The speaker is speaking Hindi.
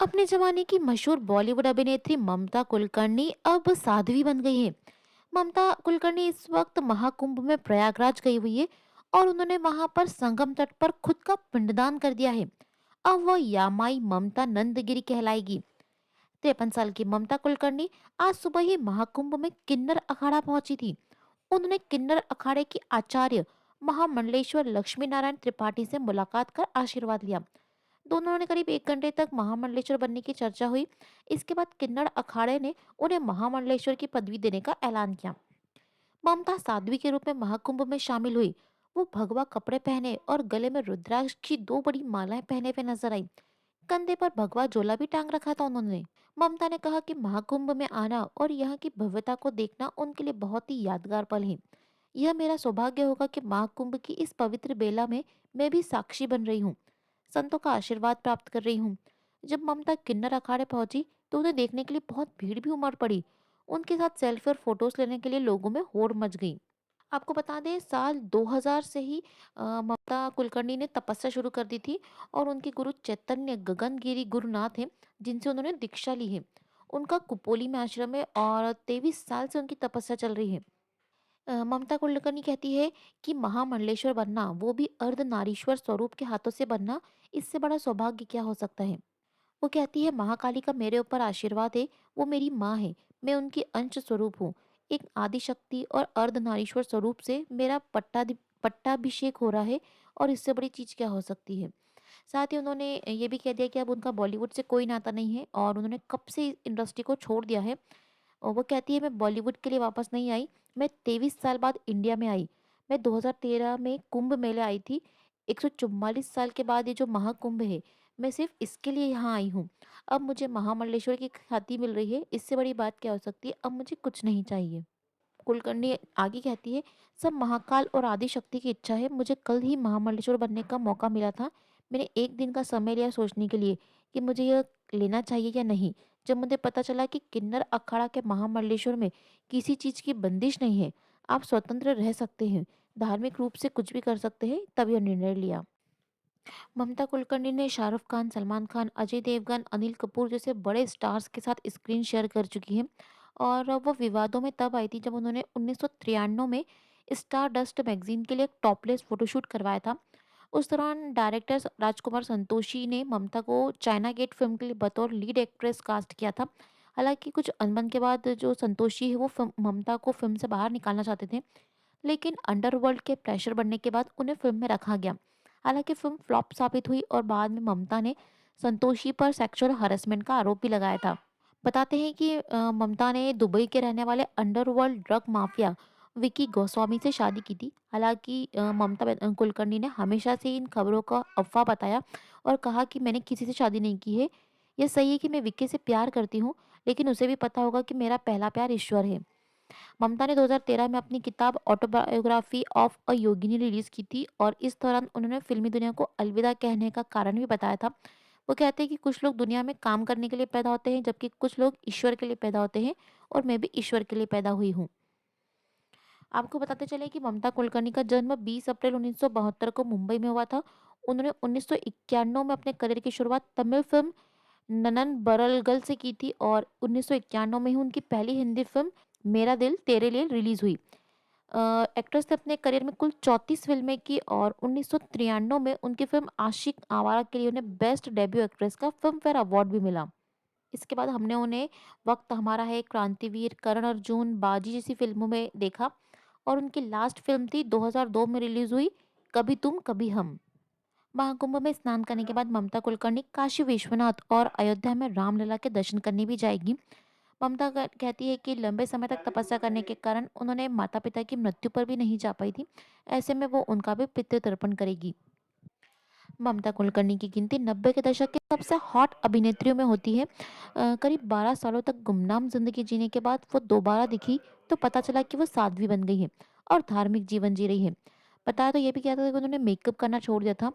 अपने जमाने की मशहूर बॉलीवुड अभिनेत्री ममता कुलकर्णी अब साध्वी बन गई हैं। ममता कुलकर्णी इस वक्त महाकुंभ में प्रयागराज गई हुई है और उन्होंने वहां पर संगम तट पर खुद का पिंडदान कर दिया है। अब वह यामाई ममता नंदगिरी कहलाएगी। 53 साल की ममता कुलकर्णी आज सुबह ही महाकुंभ में किन्नर अखाड़ा पहुंची थी। उन्होंने किन्नर अखाड़े के आचार्य महामंडलेश्वर लक्ष्मी नारायण त्रिपाठी से मुलाकात कर आशीर्वाद लिया। दोनों ने करीब 1 घंटे तक महामंडलेश्वर बनने की चर्चा हुई। इसके बाद किन्नड़ अखाड़े ने उन्हें महामंडलेश्वर की पदवी देने का ऐलान किया। ममता साध्वी के रूप में महाकुंभ में शामिल हुई। वो भगवा कपड़े पहने और गले में रुद्राक्ष की 2 बड़ी मालाएं पहने हुए नजर आई। कंधे पर भगवा झोला भी टांग रखा था उन्होंने। ममता ने कहा कि महाकुंभ में आना और यहाँ की भव्यता को देखना उनके लिए बहुत ही यादगार पल है। यह मेरा सौभाग्य होगा कि महाकुंभ की इस पवित्र बेला में मैं भी साक्षी बन रही हूँ, संतों का आशीर्वाद प्राप्त कर रही हूँ। जब ममता किन्नर अखाड़े पहुंची तो उन्हें देखने के लिए बहुत भीड़ भी उमड़ पड़ी। उनके साथ सेल्फी और फोटोज लेने के लिए लोगों में होड़ मच गई। आपको बता दें साल 2000 से ही ममता कुलकर्णी ने तपस्या शुरू कर दी थी और उनके गुरु चैतन्य गगनगिरी गुरुनाथ हैं जिनसे उन्होंने दीक्षा ली है। उनका कुपोली में आश्रम है और 23 साल से उनकी तपस्या चल रही है। ममता कुलकर्णी कहती है कि महामंडलेश्वर बनना, वो भी अर्धनारीश्वर स्वरूप के हाथों से बनना, इससे बड़ा सौभाग्य क्या हो सकता है। वो कहती है महाकाली का मेरे ऊपर आशीर्वाद है। वो मेरी माँ है, मैं उनकी अंश स्वरूप हूँ। एक आदि शक्ति और अर्धनारीश्वर स्वरूप से मेरा पट्टाभिषेक हो रहा है और इससे बड़ी चीज क्या हो सकती है। साथ ही उन्होंने ये भी कह दिया कि अब उनका बॉलीवुड से कोई नाता नहीं है और उन्होंने कब से इस इंडस्ट्री को छोड़ दिया है। और वो कहती है मैं बॉलीवुड के लिए वापस नहीं आई, मैं 23 साल बाद इंडिया में आई। मैं 2013 में कुंभ मेले आई थी। 144 साल के बाद ये जो महाकुंभ है, मैं सिर्फ इसके लिए यहाँ आई हूँ। अब मुझे महामंडलेश्वर की ख्याति मिल रही है, इससे बड़ी बात क्या हो सकती है। अब मुझे कुछ नहीं चाहिए। कुलकर्णी आगे कहती है सब महाकाल और आदि शक्ति की इच्छा है। मुझे कल ही महामंडलेश्वर बनने का मौका मिला था। मैंने एक दिन का समय लिया सोचने के लिए कि मुझे यह लेना चाहिए या नहीं। जब मुझे पता चला कि किन्नर अखाड़ा के महामंडलेश्वर में किसी चीज की बंदिश नहीं है, आप स्वतंत्र रह सकते हैं, धार्मिक रूप से कुछ भी कर सकते हैं, तब यह निर्णय लिया। ममता कुलकर्णी ने शाहरुख खान, सलमान खान, अजय देवगन, अनिल कपूर जैसे बड़े स्टार्स के साथ स्क्रीन शेयर कर चुकी हैं और वो विवादों में तब आई थी जब उन्होंने 1993 में स्टार डस्ट मैगजीन के लिए एक टॉपलेस फोटोशूट करवाया था। उस दौरान डायरेक्टर राजकुमार संतोषी ने ममता को चाइना गेट फिल्म के लिए बतौर लीड एक्ट्रेस कास्ट किया था। हालांकि कुछ अनबन के बाद जो संतोषी है वो ममता को फिल्म से बाहर निकालना चाहते थे, लेकिन अंडरवर्ल्ड के प्रेशर बढ़ने के बाद उन्हें फिल्म में रखा गया। हालांकि फिल्म फ्लॉप साबित हुई और बाद में ममता ने संतोषी पर सेक्सुअल हरेसमेंट का आरोप भी लगाया था। बताते हैं कि ममता ने दुबई के रहने वाले underworld drug mafia Vicky Goswami से शादी की थी। हालांकि कुलकर्णी ने हमेशा से इन खबरों का अफवाह बताया और कहा कि मैंने किसी से शादी नहीं की है। यह सही है कि मैं विक्की से प्यार करती हूँ, लेकिन उसे भी पता होगा कि मेरा पहला प्यार ईश्वर है। ममता ने 2013 में अपनी किताब autobiography of a Yogini release की थी और इस दौरान उन्होंने फिल्मी दुनिया को अलविदा कहने का कारण भी बताया था। वो कहते हैं कि कुछ लोग दुनिया में काम करने के लिए पैदा होते हैं जबकि कुछ लोग ईश्वर के लिए पैदा होते हैं और मैं भी ईश्वर के लिए पैदा हुई हूँ। आपको बताते चले कि ममता कुलकर्णी का जन्म 20 अप्रैल 1972 को मुंबई में हुआ था। उन्होंने 1991 में अपने करियर की शुरुआत तमिल फिल्म ननन बरलगल से की थी और 1991 में ही उनकी पहली हिंदी फिल्म मेरा दिल तेरे लिए रिलीज हुई। एक्ट्रेस ने अपने करियर में कुल 34 फिल्में की और 1993 में उनकी फिल्म आशिक आवारा के लिए उन्हें बेस्ट डेब्यू एक्ट्रेस का फिल्म फेयर अवार्ड भी मिला। इसके बाद हमने उन्हें वक्त हमारा है, क्रांतिवीर, करण अर्जुन, बाजी जैसी फिल्मों में देखा और उनकी लास्ट फिल्म थी 2002 में रिलीज हुई, कभी तुम कभी हम। महाकुंभ में स्नान करने के बाद ममता कुलकर्णी काशी विश्वनाथ और अयोध्या में रामलला के दर्शन करने भी जाएगी। ममता कहती है कि लंबे समय तक तपस्या करने के कारण उन्होंने माता पिता की मृत्यु पर भी नहीं जा पाई थी। ऐसे में वो उनका भी पितृ तर्पण करेगी। ममता कुलकर्णी की गिनती 90 के दशक के सबसे हॉट अभिनेत्रियों में होती है। करीब 12 सालों तक गुमनाम जिंदगी जीने के बाद वो दोबारा दिखी तो पता चला कि वो साध्वी बन गई है और धार्मिक जीवन जी रही है। बताया तो ये भी किया था कि उन्होंने मेकअप करना छोड़ दिया था।